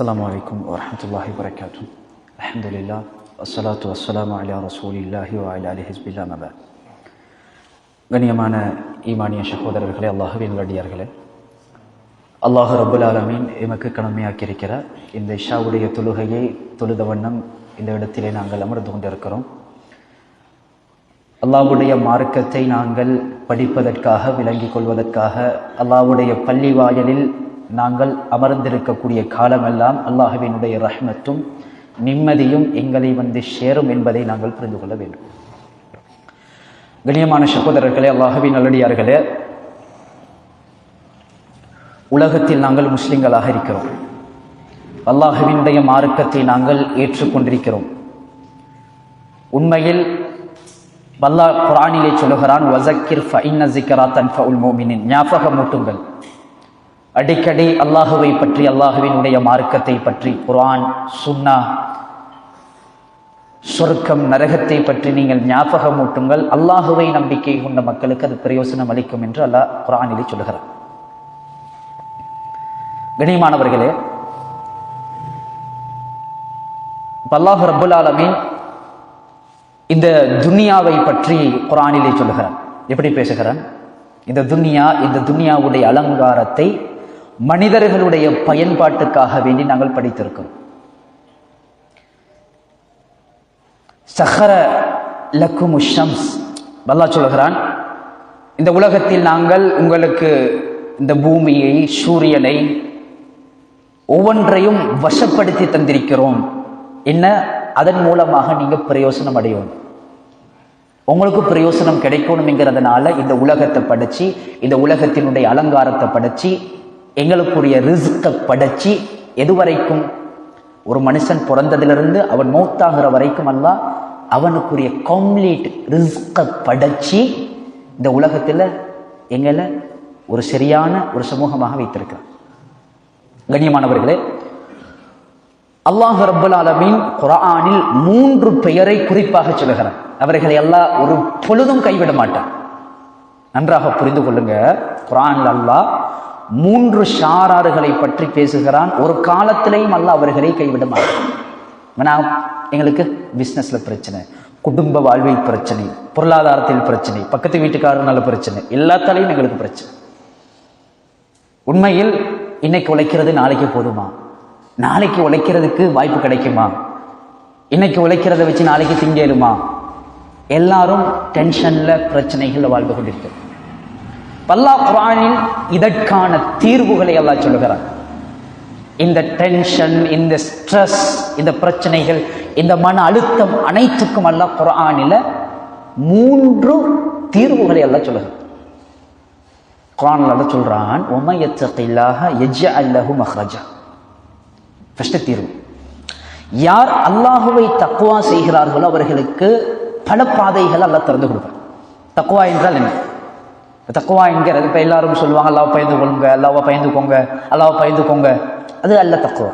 அஸ்ஸலாமு அலைக்கும் வரஹ்மத்துல்லாஹி வபரகாத்துஹு. அல்ஹம்துலில்லாஹ் வஸ்ஸலாத்து வஸ்ஸலாமு அலா ரசூலில்லாஹி வ அலா ஆலிஹி ஹிஸ்பில்லாஹ் அம்மா பஅத். கண்ணியமான ஈமானிய சகோதரர்களே, அல்லாஹ்வின் நல்லடியார்களே, அல்லாஹ் ரப்புல் ஆலமீன் எமக்கு கடமையாக்கியிருக்கிற இந்த இஷாவுடைய தொழுகையை தொழுத வண்ணம் இந்த இடத்திலே நாங்கள் அமர்ந்து கொண்டிருக்கிறோம். அல்லாஹ்வுடைய மார்க்கத்தை நாங்கள் படிப்பதற்காக, விளங்கிக் கொள்வதற்காக அல்லாஹ்வுடைய பள்ளி வாயலில் நாங்கள் அமர்ந்திருக்கக்கூடிய காலமெல்லாம் அல்லாஹ்வினுடைய ரஹ்மத்தும் நிம்மதியும் எங்களை சேரும் என்பதை நாங்கள் புரிந்து கொள்ள வேண்டும். கண்ணியமான சகோதரர்களே, அல்லாஹ்வின் நல்லடியார்களே, உலகத்தில் நாங்கள் முஸ்லிம்களாக இருக்கிறோம். அல்லாஹ்வினுடைய மார்க்கத்தை நாங்கள் ஏற்றுக்கொண்டிருக்கிறோம். உண்மையில் அல்லாஹ் குர்ஆனிலே சொல்லுகிறான், வஸக்கிர் ஃபஇன்ன ஸிக்ரா தன்ஃபஉல் முஃமினீன். ஞாபகமூட்டுங்கள், அடிக்கடி அல்லாஹுவை பற்றி, அல்லாஹுவினுடைய மார்க்கத்தை பற்றி, குர்ஆன், சுன்னா, சொர்க்கம், நரகத்தை பற்றி நீங்கள் ஞாபகமூட்டுங்கள். அல்லாஹுவை நம்பிக்கை கொண்ட மக்களுக்கு அது பிரயோசனம் அளிக்கும் என்று அல்லாஹ் குர்ஆனிலே சொல்லுகிறார். கண்ணியமானவர்களே, அல்லாஹ் ரப்புல் ஆலமீன் இந்த துனியாவை பற்றி குர்ஆனிலே சொல்லுகிறான். எப்படி பேசுகிறான்? இந்த துனியாவுடைய அலங்காரத்தை மனிதர்களுடைய பயன்பாட்டுக்காக வேண்டி நாங்கள் படித்திருக்கிறோம். சஹர லக்கும் ஷம்ஸ், அல்லாஹ் சொல்லுகிறான், இந்த உலகத்தில் நாங்கள் உங்களுக்கு இந்த பூமியை, சூரியனை, ஒவ்வொன்றையும் வசப்படுத்தி தந்திருக்கிறோம். என்ன? அதன் மூலமாக நீங்க பிரயோசனம் அடையணும், உங்களுக்கு பிரயோசனம் கிடைக்கணும் என்கிறதுனால இந்த உலகத்தை படைச்சி, இந்த உலகத்தினுடைய அலங்காரத்தை படைச்சி, எங்களுக்குரிய ரிஸ்கை படைச்சி, எதுவரைக்கும் ஒரு மனுஷன் பிறந்ததிலிருந்து அவன் மௌத்தாகிற வரைக்கும் அல்லாஹ் அவனுக்குரிய கம்ப்ளீட் ரிஸ்கை படைச்சி இந்த உலகத்தில் எங்களை ஒரு சரியான ஒரு சமூகமாக வைத்திருக்கிறான். கண்ணியமானவர்களே, அல்லாஹ் ரப்புல் ஆலமீன் குர்ஆனில் 3 பெயரை குறிப்பாக சொல்லுகிறான். அவர்களை எல்லாம் ஒரு பொழுதும் கைவிட மாட்டான். நன்றாக புரிந்து கொள்ளுங்க. குர்ஆனில் அல்லாஹ் 3 ஷாரார்களை பற்றி பேசுகிறான். ஒரு காலத்திலையும் அல்லாஹ் அவர்களை கைவிட மாட்டான். எங்களுக்கு பிசினஸ்ல பிரச்சனை, குடும்ப வாழ்வில் பிரச்சனை, பொருளாதாரத்தில் பிரச்சனை, பக்கத்து வீட்டுக்காரனால பிரச்சனை, எல்லாத்தாலையும் எங்களுக்கு பிரச்சனை. உண்மையில் இன்னைக்கு உழைக்கிறது நாளைக்கு போதுமா? நாளைக்கு உழைக்கிறதுக்கு வாய்ப்பு கிடைக்குமா? இன்னைக்கு உழைக்கிறத வச்சு நாளைக்கு திங்கேலுமா? எல்லாரும் டென்ஷன்ல, பிரச்சனைகள்ல வாழ்ந்து கொண்டிருக்கிறது. அல்லாஹ் குர்ஆனில் இதற்கான தீர்வுகளை அல்லாஹ் சொல்லுகிறான். இந்த டென்ஷன், இந்த ஸ்ட்ரெஸ், இந்த பிரச்சனைகள், இந்த மன அழுத்தம் அனைத்துக்கும் அல்லாஹ் குர்ஆனில் 3 தீர்வுகளை அல்லாஹ் சொல்லுகிறான். குர்ஆனில் அல்லாஹ் சொல்றான், வமன் யத்தகில்லாஹ யஜ்அல் லஹு மக்ரஜா. ஃபர்ஸ்ட் தீர்வு, யார் அல்லாஹுவை தக்வா செய்கிறார்களோ அவர்களுக்கு பல பாதைகள் அல்லாஹ் திறந்து கொடுப்பார். தக்வா என்றால் என்ன? தக்வா என்கிறது இப்போ எல்லாரும் சொல்லுவாங்க, அல்லாஹ் பயந்து கொள்ளுங்க, அல்லாஹ்வை பயந்துக்கோங்க, அல்லாஹ்வை பயந்துக்கோங்க. அது அல்ல தக்வா.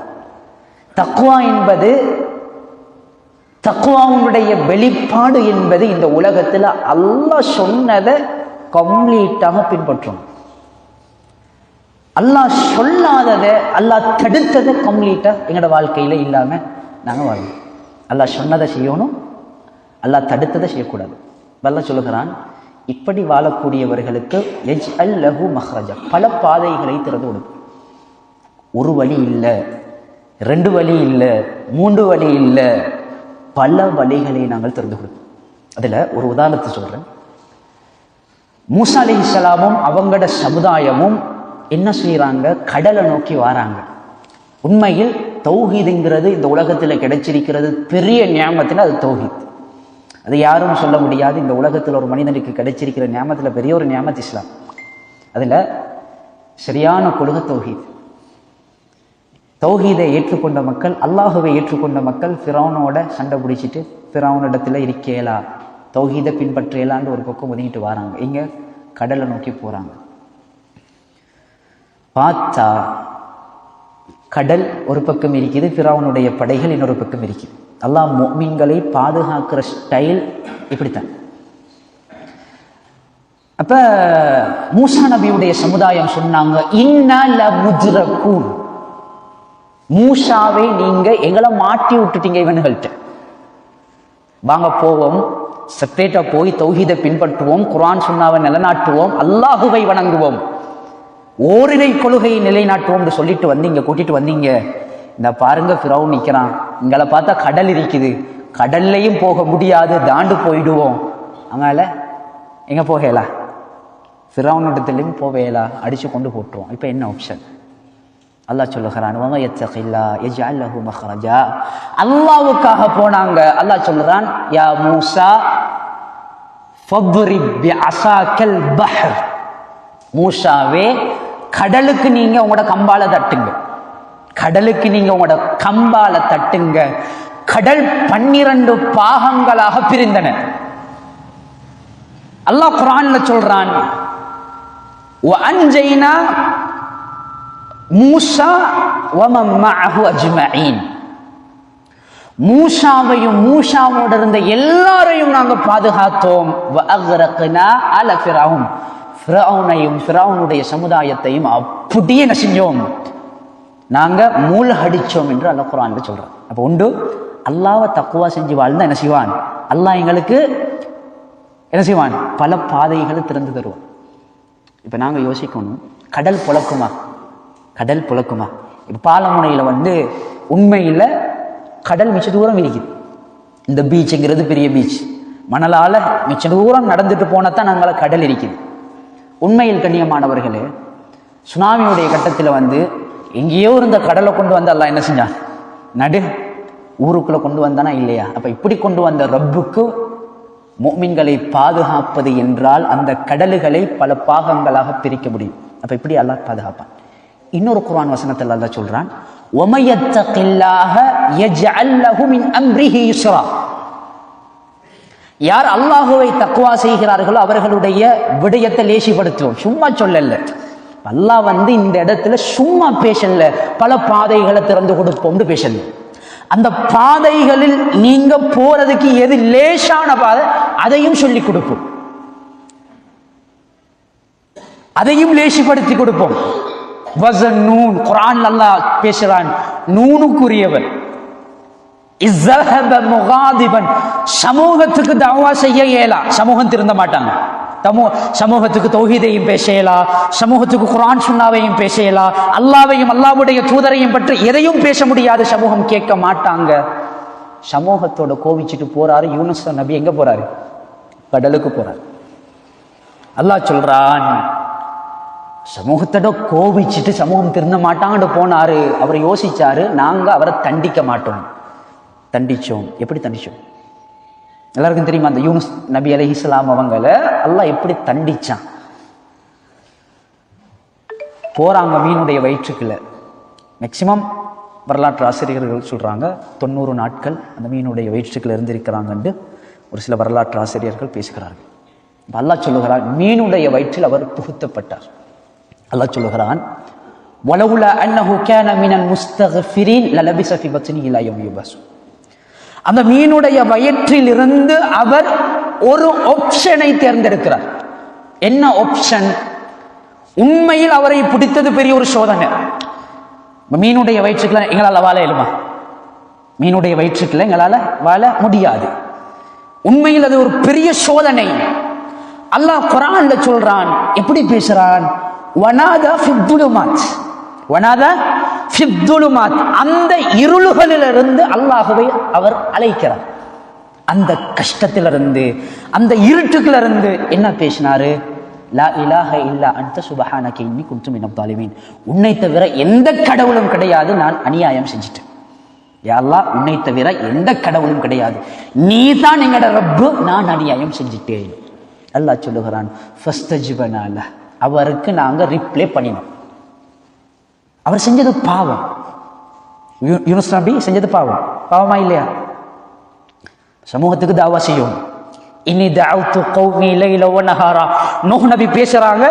தக்வா என்பது, தக்வாவுடைய வெளிப்பாடு என்பது இந்த உலகத்தில் அல்லாஹ் சொன்னதை கம்ப்ளீட்டாக பின்பற்றும். அல்லாஹ் சொல்லாததை, அல்லாஹ் தடுத்ததை கம்ப்ளீட்டா எங்களோட வாழ்க்கையில இல்லாம நாங்க வாழணும். அல்லாஹ் சொன்னதை செய்யணும், அல்லாஹ் தடுத்ததை செய்யக்கூடாது. அல்லாஹ் சொல்லுகிறான், இப்படி வாழக்கூடியவர்களுக்கு யஜ்அல் லஹு மக்ரஜா, பல பாதைகளை திறந்து கொடுக்கும். ஒரு வழி இல்லை, 2 வழி இல்லை, 3 வழி இல்லை, பல வழிகளை நாங்கள் திறந்து கொடுப்போம். அதுல ஒரு உதாரணத்தை சொல்றேன். மூசா அலைஹிஸ்ஸலாமும் அவங்களோட சமுதாயமும் என்ன செய்யறாங்க? கடலை நோக்கி வராங்க. உண்மையில் தௌஹீதுங்கிறது இந்த உலகத்தில் கிடைச்சிருக்கிறது பெரிய நியாமத்தில், அது தௌஹீத். அது யாரும் சொல்ல முடியாது. இந்த உலகத்தில் ஒரு மனிதனுக்கு கிடைச்சிருக்கிற நியாமத்தில் பெரிய ஒரு நியாமத் இஸ்லாம். அதுல சரியான கொள்கை தௌஹீத். தௌஹீதை ஏற்றுக்கொண்ட மக்கள், அல்லாஹுவை ஏற்றுக்கொண்ட மக்கள் ஃபிரௌனோட சண்டை பிடிச்சிட்டு ஃபிரௌனிடத்துல இருக்கேலா, தௌஹீதை பின்பற்றேலான்னு ஒரு பக்கம் ஒதுங்கிட்டு வராங்க. இங்க கடலை நோக்கி போறாங்க. பார்த்தா கடல் ஒரு பக்கம் இருக்குது, ஃபிரௌனுடைய படைகள் இன்னொரு பக்கம் இருக்குது. அல்லாஹ் முஃமின்களை பாதுகாக்கிற ஸ்டைல் இப்படித்தான். அப்ப மூசா நபியுடைய சமுதாயம் சொன்னாங்க, இன்னா லமுத்ரகூன், மூசாவை நீங்க எங்களை மாட்டி விட்டுட்டீங்க இவனுகள்கிட்ட. வாங்க போவோம், செப்பரேட்டா போய் தௌஹீதை பின்பற்றுவோம், குர்ஆன் சுன்னாவை நிலைநாட்டுவோம், அல்லாஹுவை வணங்குவோம், ஓரிரை கொள்கையை நிலைநாட்டுவோம் சொல்லிட்டு வந்து இங்க கூட்டிட்டு வந்தீங்க. இந்த பாருங்க ஃபிரௌன் நிக்கிறான், இங்களை பார்த்தா கடல் இருக்குது, கடல்லையும் போக முடியாது, தாண்டு போயிடுவோம். அதனால எங்க போகலா, ஃபிரௌன் இடத்துலையும் போவேலா, அடிச்சு கொண்டு போட்டுருவோம். இப்ப என்ன ஆப்ஷன்? அல்லாஹ் சொல்லுகிறான், அல்லாஹ்வுக்காக போனாங்க. அல்லாஹ் சொல்லுறான், யா மூசா ஃபத்ரிப் பிஅஸாக்கல் பஹர், மூசாவே கடலுக்கு நீங்க உங்களோட கம்பால தட்டுங்க, கடலுக்கு நீங்க உங்களோட கம்பால தட்டுங்க. கடல் 12 பாகங்களாக பிரிந்தன. அல்லாஹ் குர்ஆன்ல சொல்றான், வஅன்ஜைனா மூசா வமன் மஅஹு அஜ்மஈன், மூசாவையும் மூசாவோட இருந்த எல்லாரையும் நாங்க பாதுகாத்தோம். வஅக்ரக்னா அல ஃபிரௌன், ஃபிரௌனையும் ஃபிரௌனுடைய சமுதாயத்தையும் அப்படியே என்ன செஞ்சோம், நாங்க மூழ்கடிச்சோம் என்று அல்லாஹ் குர்ஆன்ல சொல்றான். அப்ப உண்டு, அல்லாஹ்வை தக்வா செஞ்சு வாழ்ந்தா என்ன செய்வான், அல்லாஹ் எங்களுக்கு என்ன செய்வான், பல பாதைகளை திறந்து தருவான். இப்ப நாங்க யோசிக்கணும், கடல் புழக்குமா, கடல் புழக்குமா? இப்ப பாலமுனையில உண்மையில கடல் மிச்ச தூரம் இருக்குது. இந்த பீச்சுங்கிறது பெரிய பீச், மணலால மிச்ச தூரம் நடந்துட்டு போனத்தான் நாங்கள கடல் இருக்குது. உண்மையில் கண்ணியமானவர்களே, சுனாமியுடைய கட்டத்தில் எங்கேயோ இருந்த கடலை கொண்டு வந்து அல்லாஹ் என்ன செஞ்சான், நடு ஊருக்குள்ள கொண்டு வந்தானா இல்லையா? அப்ப இப்படி கொண்டு வந்த ரப்புக்கு முஃமின்களை பாதுகாப்பது என்றால் அந்த கடல்களை பல பாகங்களாக பிரிக்க முடியும். அப்ப இப்படி அல்லாஹ் பாதுகாப்பான். இன்னொரு குர்ஆன் வசனத்தில் அல்லாஹ் சொல்றான், வமயத்தகில்லாஹ யஜ்அல் லஹு மின் அம்ரிஹி யுஸ்ரா, யார் அல்லாஹுவை தக்வா செய்கிறார்களோ அவர்களுடைய விடயத்தை லேசிப்படுத்துவோம். சும்மா சொல்லல, அல்லாஹ் இந்த இடத்துல சும்மா பேசல, பல பாதைகளை திறந்து கொடுப்போம்னு பேசல. அந்த பாதைகளில் நீங்க போறதுக்கு எது லேசான பாதை அதையும் சொல்லி கொடுப்போம், அதையும் லேசிப்படுத்தி கொடுப்போம். வஸன்னூன், குர்ஆன் அல்லாஹ் பேசுறான், நூனுக்குரியவன். இஸ்ஸஹப முகாதிபன், சமூகத்துக்கு தஅவா செய்ய இயலா, சமூகம் திருந்த மாட்டாங்க. சமூகத்துக்கு தௌஹீதையும் பேசலா, சமூகத்துக்கு குர்ஆன் சுன்னாவையும் பேசலா, அல்லாஹ்வையும் அல்லாஹ்வுடைய தூதரையும் பற்றி எதையும் பேச முடியாது, சமூகம் கேட்க மாட்டாங்க. சமூகத்தோட கோவிச்சிட்டு போறாரு யூனுஸ் நபி. எங்க போறாரு? கடலுக்கு போறாரு. அல்லாஹ் சொல்றான், சமூகத்தோட கோவிச்சிட்டு சமூகம் திருந்த மாட்டாங்கன்னு போனாரு. அவர் யோசிச்சாரு, நாங்க அவரை தண்டிக்க மாட்டோம். தண்டிச்சோம். எப்படி தண்டிச்சோம்? எல்லாருக்கும் தெரியுமா? அந்த யூனுஸ் நபி அலைஹிஸ்ஸலாம் அவங்களை அல்லாஹ் எப்படி தண்டிச்சான்? போறாங்க மீனுடைய வயிற்றுக்குள்ள. மேக்சிமம் வரலாற்று ஆசிரியர்கள் சொல்றாங்க 90 நாட்கள் அந்த மீனுடைய வயிற்றுக்குள்ள இருந்திருக்கிறாங்கன்னு ஒரு சில வரலாற்று ஆசிரியர்கள் பேசுகிறார்கள். அல்லாஹ் சொல்லுகிறான், மீனுடைய வயிற்றில் அவர் புகுத்தப்பட்டார். அல்லாஹ் சொல்லுகிறான், வலவுலா அன்னஹு கான மினல் முஸ்தக்ஃபிரீன் லலபிஸ ஃபீ பத்னிஹி இலா யௌமி யுபஅஸூன், அந்த மீனுடைய வயிற்றில் இருந்து அவர் ஒரு ஆப்ஷனை தேர்ந்தெடுக்கிறார். என்ன ஆப்ஷன்? உண்மையில் அவரை பிடித்தது பெரிய ஒரு சோதனை. மீனுடைய வயிற்றுக்குள்ள எங்களால் வாழ இயலுமா? மீனுடைய வயிற்றுக்குள்ள எங்களால வாழ முடியாது. உண்மையில் அது ஒரு பெரிய சோதனை. அல்லாஹ் குர்ஆன்ல சொல்றான், எப்படி பேசுறான்? வனாதா ஃபித்துலுமாத், வனாதா ஃபித்துலுமாத், அந்த இருள்களிலிருந்து அல்லாஹ்வை அவர் அழைக்கிறார். அந்த கஷ்டத்திலிருந்து, அந்த இருட்டுகளிலிருந்து என்ன பேசினாரு? லா இலாஹ இல்லா அன்த சுப்ஹானக இன்னி குன்து மினல் ஸாலிமீன், உன்னை தவிர எந்த கடவுளும் கிடையாது, நான் அநியாயம் செஞ்சிட்டேன். யா அல்லாஹ், உன்னை தவிர எந்த கடவுளும் கிடையாது, நீ தான் எங்களோட ரப்பு, நான் அநியாயம் செஞ்சிட்டேன். அல்லாஹ் சொல்லுகிறான், ஃபஸ்தஜிபனா லஹ், அவருக்கு நாங்க ரிப்ளை பண்ணினோம். அவர் செஞ்சது பாவம். யூனுஸ் நபி செஞ்சது பாவம். பாவமா இல்லையா? சமூகத்துக்கு தாவா செய்யும். இன்னி தஅவ்து கௌமி லைல வ நஹாரா, நூஹ் நபி பேசுறாங்க,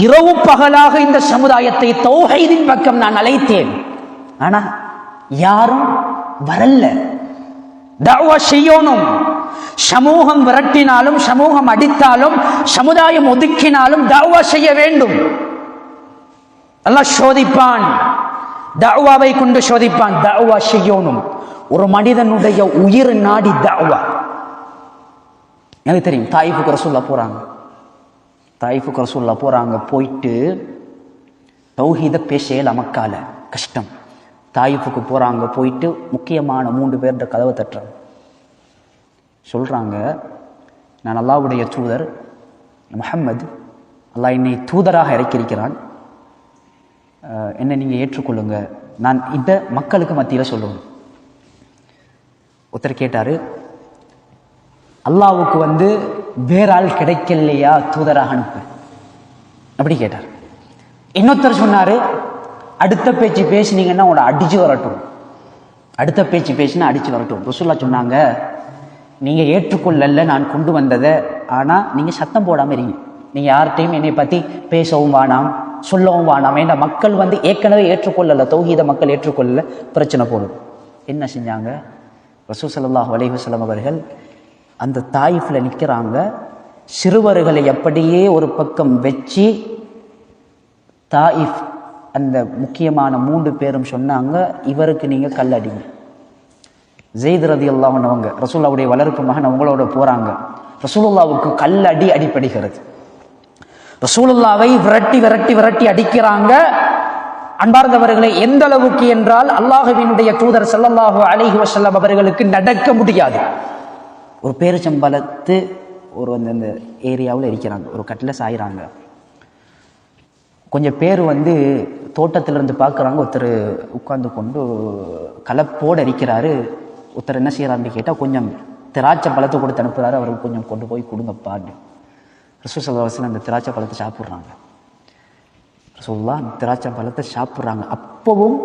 இரவு பகலாக இந்த சமுதாயத்தை தௌஹீதின் பக்கம் நான் அழைத்தேன், ஆனா யாரும் வரல. தாவா செய்யணும். சமூகம் விரட்டினாலும், சமூகம் அடித்தாலும், சமுதாயம் ஒதுக்கினாலும் தாவா செய்ய வேண்டும். அல்லாஹ் சோதிப்பான். தஅவாவை கொண்டு சோதிப்பான். தஅவா செய்யணும். ஒரு மனிதனுடைய உயிர் நாடி தஅவா. எனக்கு தெரியும், தாயிஃபுக்கு ரசூலுல்லாஹ் போறாங்க. தாயிஃபுக்கு ரசூலுல்லாஹ் போறாங்க. போயிட்டு தௌஹீத பேசல, மக்கால கஷ்டம். தாயிஃபுக்கு போறாங்க. போயிட்டு முக்கியமான 3 பேர்கிட்ட கதவை தட்டுறாங்க. சொல்றாங்க, நான் அல்லாஹ்வுடைய தூதர் முஹம்மது, அல்லாஹ் என்னை தூதராக இறக்கியிருக்கிறான், என்னை நீங்க ஏற்றுக்கொள்ளுங்க, நான் இந்த மக்களுக்கு மத்தியில் சொல்லுவேன். ஒருத்தர் கேட்டாரு, அல்லாஹ்வுக்கு வேற ஆள் கிடைக்கலையா தூதராக அனுப்ப? அப்படி கேட்டார். இன்னொருத்தர் சொன்னாரு, அடுத்த பேச்சு பேசினீங்கன்னா உங்களை அடிச்சு வரட்டும், அடுத்த பேச்சு பேசினா அடிச்சு வரட்டும். ரசூலுல்லாஹ் சொன்னாங்க, நீங்க ஏற்றுக்கொள்ளல நான் கொண்டு வந்ததை, ஆனா நீங்க சத்தம் போடாம இருங்க, நீங்க யார்கிட்டையும் என்னை பத்தி பேசவும் வேணாம், சொல்லவும் வேணாம். ஏன்னா மக்கள் ஏற்கனவே ஏற்றுக்கொள்ளல, தௌஹீத மக்கள் ஏற்றுக்கொள்ளல, பிரச்சனை போடும். என்ன செஞ்சாங்க? ரசூல் ஸல்லல்லாஹு அலைஹி வஸல்லம் அவர்கள் அந்த தாயிஃப்ல நிற்கிறாங்க. சிறுவர்களை அப்படியே ஒரு பக்கம் வச்சு தாயிஃப் அந்த முக்கியமான 3 பேரும் சொன்னாங்க, இவருக்கு நீங்க கல்லடிங்க. ஸெய்த் ரலியல்லாஹு அன்ஹு அவங்க ரசூலுல்லாஹ்வுடைய வளர்ப்பு மகன், அவங்களோட போறாங்க. ரசூலுல்லாஹ்வுக்கு கல்லடி அடிபடுகிறது. ரசூலுல்லாஹ்வை விரட்டி விரட்டி விரட்டி அடிக்கிறாங்க. அன்பார்ந்தவர்களை, எந்த அளவுக்கு என்றால் அல்லாஹ்வினுடைய தூதர் ஸல்லல்லாஹு அலைஹி வஸல்லம் அவர்களுக்கு நடக்க முடியாது. ஒரு பேரிச்சம்பழத்து ஒரு அந்த ஏரியாவில் இருக்கிறாங்க, ஒரு கட்டில் சாயிறாங்க. கொஞ்சம் பேர் தோட்டத்திலிருந்து பார்க்குறாங்க. ஒருத்தர் உட்கார்ந்து கொண்டு கலப்போடு இருக்கிறாரு. ஒருத்தர் என்ன செய்யறாருன்னு கேட்டால், கொஞ்சம் திராட்சை பழத்தை கொடுத்து அனுப்புகிறாரு, அவருக்கு கொஞ்சம் கொண்டு போய் கொடுங்கப்பான்னு. ரசூல் ஸல்லல்லாஹு அலைஹி வஸல்லம் அந்த திராட்சை பழத்தை சாப்பிட்றாங்க. ரசூலுல்லாஹ் திராட்சை பழத்தை சாப்பிட்றாங்க. அப்பவும்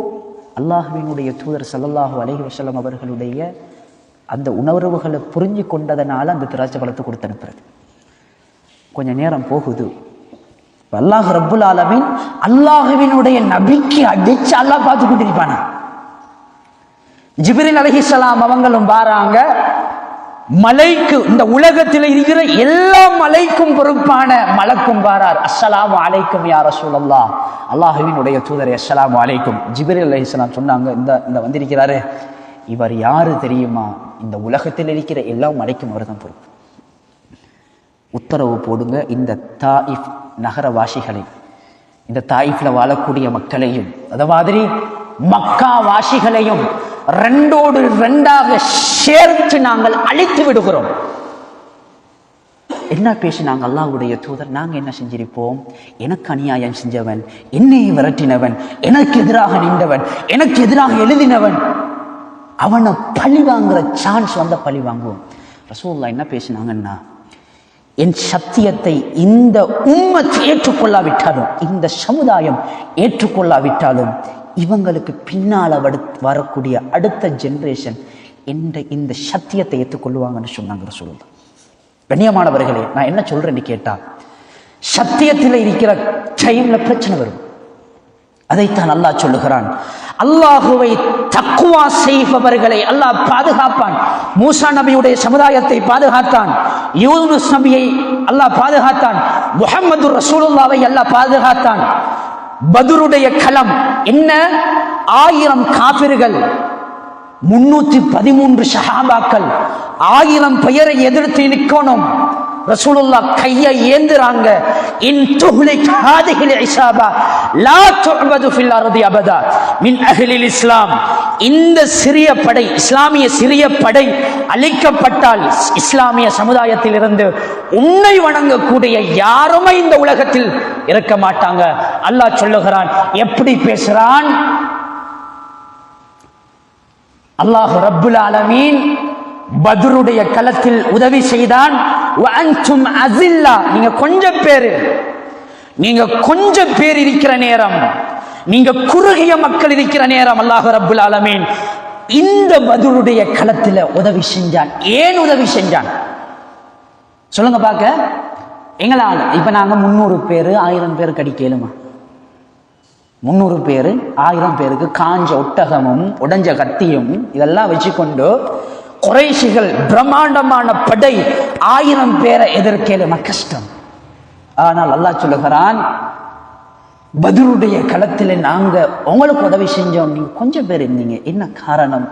அல்லாஹ்வினுடைய தூதர் ஸல்லல்லாஹு அலைஹி வஸல்லம் அவர்களுடைய அந்த உணர்வுகளை புரிஞ்சு கொண்டதனால அந்த திராட்சை பழத்தை கொடுத்து அனுப்புறது. கொஞ்ச நேரம் போகுது. அல்லாஹ் ரப்புல் ஆலமீன் அல்லாஹ்வினுடைய நபிக்கு அடிச்சு அல்லாஹ் பார்த்து கொண்டிருப்பானா. ஜிப்ரீல் அலைஹிஸ்ஸலாம் அவங்களும் வாராங்க. மலைக்கு, இந்த உலகத்தில் இருக்கிற எல்லா மலைக்கும் பொறுப்பான மலக்கும் வாரார். அஸ்ஸலாமு அலைக்கும் யா ரசூலல்லாஹ், அல்லாஹ்வினுடைய தூதரே அஸ்ஸலாமு அலைக்கும். ஜிப்ரீல் அலைஹிஸ்ஸலாம் சொன்னாங்க, இந்த வந்திருக்கிறாரு, இவர் யாரு தெரியுமா? இந்த உலகத்தில் இருக்கிற எல்லா மலைக்கும் அவர் தான் பொறுப்பு. உத்தரவு போடுங்க, இந்த தாயிஃப் நகரவாசிகளை, இந்த தாயிஃப்ல வாழக்கூடிய மக்களையும், அது மாதிரி மக்கா வாசிகளையும் 2ஓடு 2ஆக சேர்த்து நாங்கள் அழித்து விடுகிறோம். என்ன பேசினாங்க அல்லாஹ்வுடைய தூதர்? நாங்க என்ன செஞ்சிருப்போம்? எனக்கு அநியாயம் செஞ்சவன், என்னை விரட்டினவன், எனக்கு எதிராக நின்றவன், எனக்கு எதிராக எழுதினவன், அவனை பழி வாங்குற சான்ஸ் பழி வாங்குவோம். ரசூலுல்லாஹ் என்ன பேசினாங்கன்னா, என் சத்தியத்தை இந்த உம்மத் ஏற்றுக்கொள்ளாவிட்டாலும், இந்த சமுதாயம் ஏற்றுக்கொள்ளாவிட்டாலும், இவங்களுக்கு பின்னால வரக்கூடிய அடுத்த ஜெனரேஷன் இந்த சத்தியத்தை ஏற்றுக்கொள்ளுவாங்கன்னு சொன்னாங்க ரசூலுல்லாஹ். கண்ணியமானவர்களே, நான் என்ன சொல்றேன்னு கேட்டா, சத்தியத்தில் இருக்கிற டைம்ல பிரச்சனை வரும். அதைத்தான் அல்லாஹ் சொல்லுகிறான். அல்லாஹுவை தக்வா செய்பவர்களை அல்லாஹ் பாதுகாப்பான். மூசா நபியுடைய சமுதாயத்தை பாதுகாத்தான், யூனுஸ் நபியை அல்லாஹ் பாதுகாத்தான், முஹம்மது ரசூலுல்லாஹ்வை அல்லாஹ் பாதுகாத்தான். பத்ருடைய களம் என்ன? 1000 காபிர்கள், 313 ஷஹாபாக்கள், 1000 பெயரை எதிர்த்து நிற்கணும். ரசூலுல்லாஹ் கையை ஏந்துறாங்க. இன் துஹ்லிக் ஹாதிஹில் இஸாபா லா துஅபது ஃபில் அர்தி அபதா மின் அஹ்லில் இஸ்லாம். இந்த சிறிய படை, இஸ்லாமிய சிறிய படை அழிக்கப்பட்டால் இஸ்லாமிய சமுதாயத்தில் இருந்து உன்னை வணங்கக்கூடிய யாருமே இந்த உலகத்தில் இருக்க மாட்டாங்க. அல்லாஹ் சொல்லுகிறான். எப்படி பேசுறான்? அல்லாஹ் ரப்புல் ஆலமீன் பத்ருடைய களத்தில் உதவி செய்தான். வஅன்தும் அஸில்லா, நீங்க கொஞ்சம் பேர் இருக்கிற நேரம், நீங்க குறுகிய மக்கள் இருக்கிற நேரம், அல்லாஹ் ரப்புல் ஆலமீன் இந்த பத்ருடைய களத்தில் உதவி செஞ்சான். ஏன் உதவி செஞ்சான் சொல்லுங்க பாக்க. எங்களால இப்ப நாங்க 300 பேர் 1000 பேர் கடிக்கலுமா? 300 பேர் 1000 பேருக்கு காஞ்ச ஒட்டகமும் உடைஞ்ச கத்தியும் இதெல்லாம் வச்சுக்கொண்டு குறைஷிகள் பிரம்மாண்டமான படை 1000 பேரை எதிர்க்கலுமா? கஷ்டம். ஆனால் அல்லாஹ் சொல்லுகிறான், பத்ருடைய களத்தில் நாங்க உங்களுக்கு உதவி செஞ்சோம், நீங்க கொஞ்சம் பேர் இருந்தீங்க. என்ன காரணம்?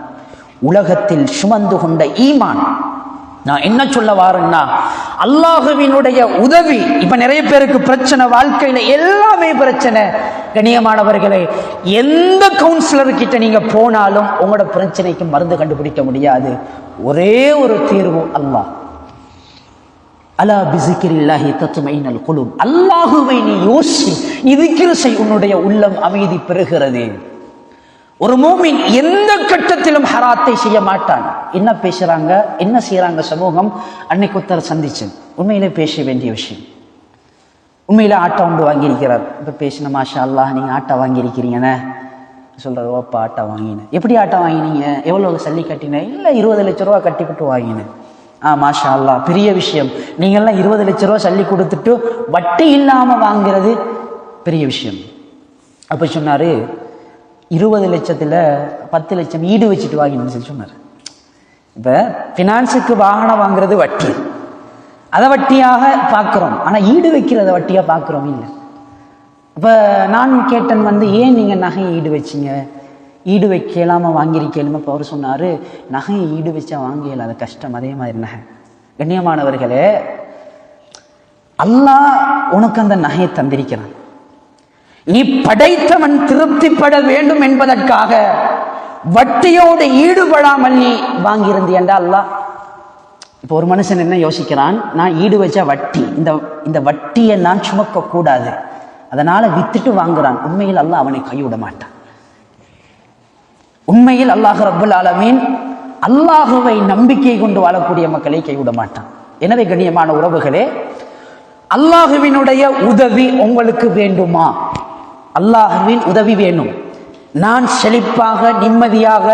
உலகத்தில் சுமந்து கொண்ட ஈமான். நான் என்ன சொல்ல வாரேன்னா, அல்லாஹ்வினுடைய உதவி. இப்ப நிறைய பேருக்கு பிரச்சனை, வாழ்க்கையில எல்லாமே பிரச்சனை. கண்ணியமானவர்களே, எந்த கவுன்சிலர் கிட்ட நீங்க போனாலும் உங்களோட பிரச்சனைக்கு மருந்து கண்டுபிடிக்க முடியாது. ஒரே ஒரு தீர்வு, அல்லாஹ். அலா பிஸிக்ரில்லாஹி தத்மைனுல் குலூப். அல்லாஹ்வை நீ யோசி, நீ திக்ர் செய், உன்னுடைய உள்ளம் அமைதி பெறுகிறது. ஒரு மூமின் எந்த கட்டத்திலும் ஹராத்தை செய்ய மாட்டான். என்ன பேசுறாங்க, என்ன செய்யறாங்க சமூகம்? அன்னைக்கு ஒருத்தர் சந்திச்சேன், உண்மையிலே பேச வேண்டிய விஷயம். உண்மையில ஆட்டா ஒன்று வாங்கியிருக்கிறார். இப்ப பேசின, மாஷா அல்லாஹ் நீங்க ஆட்டா வாங்கியிருக்கிறீங்கன்னு சொல்றாரு. ஓப்பா ஆட்டா வாங்கினேன். எப்படி ஆட்டா வாங்கினீங்க? எவ்வளவு சல்லி கட்டினேன்? இல்ல 20 லட்சம் ரூபா கட்டிக்கிட்டு வாங்கினேன். மாஷா அல்லாஹ், பெரிய விஷயம். நீங்கள்லாம் 20 லட்சம் ரூபா சல்லி கொடுத்துட்டு வட்டி இல்லாம வாங்குறது பெரிய விஷயம். அப்ப சொன்னாரு, 20 லட்சத்துல 10 லட்சம் ஈடு வச்சுட்டு வாங்கினு சொல்லி சொன்னார். இப்ப பினான்ஸுக்கு வாகனம் வாங்குறது வட்டி, அதை வட்டியாக பார்க்கிறோம். ஆனா ஈடு வைக்கிறத வட்டியா பார்க்கிறோம் இல்லை. இப்ப நான் கேட்டேன், ஏன் நீங்க நகையை ஈடு வச்சிங்க? ஈடு வைக்கலாம வாங்கியிருக்கலாம? இப்போ அவர் சொன்னாரு, நகையை ஈடு வச்சா வாங்கல, அது கஷ்டம். அதே மாதிரி நகை. கண்ணியமானவர்களே, அல்லாஹ் உனக்கு அந்த நகையை தந்திருக்கிறான். நீ படைத்தவன் திருப்திப்பட வேண்டும் என்பதற்காக வட்டியோடு ஈடுபடாமல் நீ வாங்கியிருந்தி என்றால் அல்லாஹ். இப்போ ஒரு மனுஷன் என்ன யோசிக்கிறான், நான் ஈடு வச்சா வட்டி, இந்த வட்டியை நான் சுமக்க கூடாது, அதனால வித்துட்டு வாங்குறான். உண்மையில் அல்லாஹ் அவனை கைவிட மாட்டான். உண்மையில் அல்லாஹ் ரப்பல் ஆலமீன் அல்லாஹுவை நம்பிக்கை கொண்டு வாழக்கூடிய மக்களை கைவிட மாட்டான். எனவே கண்ணியமான உறவுகளே, அல்லாஹுவினுடைய உதவி உங்களுக்கு வேண்டுமா? அல்லாஹுவின் உதவி வேணும். நான் செழிப்பாக, நிம்மதியாக,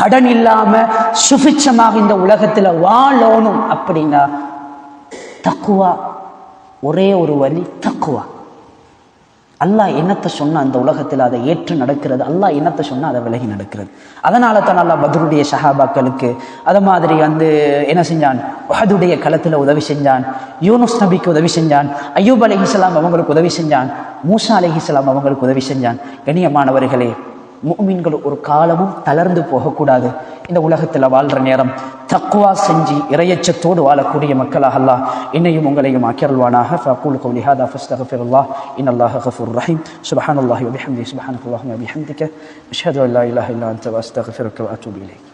கடன் இல்லாம, சுபிட்சமாக இந்த உலகத்துல வாழணும் அப்படின்னா தக்குவா. ஒரே ஒரு வழி தக்குவா. அல்லாஹ் என்னத்தை சொன்னா அந்த உலகத்தில் அதை ஏற்று நடக்கிறது, அல்லாஹ் என்னத்தை சொன்னா அதை விலகி நடக்கிறது. அதனால தான் அல்லாஹ் பத்ருடைய சஹாபாக்களுக்கு அதை மாதிரி என்ன செஞ்சான், உஹதுடைய களத்துல உதவி செஞ்சான், யூனுஸ் நபிக்கு உதவி செஞ்சான், அய்யூப் அலைஹிஸ்ஸலாம் அவங்களுக்கு உதவி செஞ்சான், மூசா அலைஹிஸ்ஸலாம் அவங்களுக்கு உதவி செஞ்சான். கண்ணியமானவர்களே, முஃமின்கள் ஒரு காலமும் தளர்ந்து போகக்கூடாது. இந்த உலகத்துல வாழ்ற நேரம் தக்வா செஞ்சு இறையச்சத்தோடு வாழக்கூடிய மக்களாக அல்லாஹ் என்னையும் உங்களையும் ஆக்கியருள்வானாக. ஃபஅகூலு கௌலி ஹாதா ஃபஸ்தக்ஃபிருல்லாஹ் இன்னல்லாஹ கஃபூருர் ரஹீம். சுப்ஹானல்லாஹி வ பிஹம்திஹி சுப்ஹானக்கல்லாஹும்ம வ பிஹம்திக அஷ்ஹது அன் லா இலாஹா இல்லா அன்த வ அஸ்தக்ஃபிருக வ அத்தூபு இலைக்.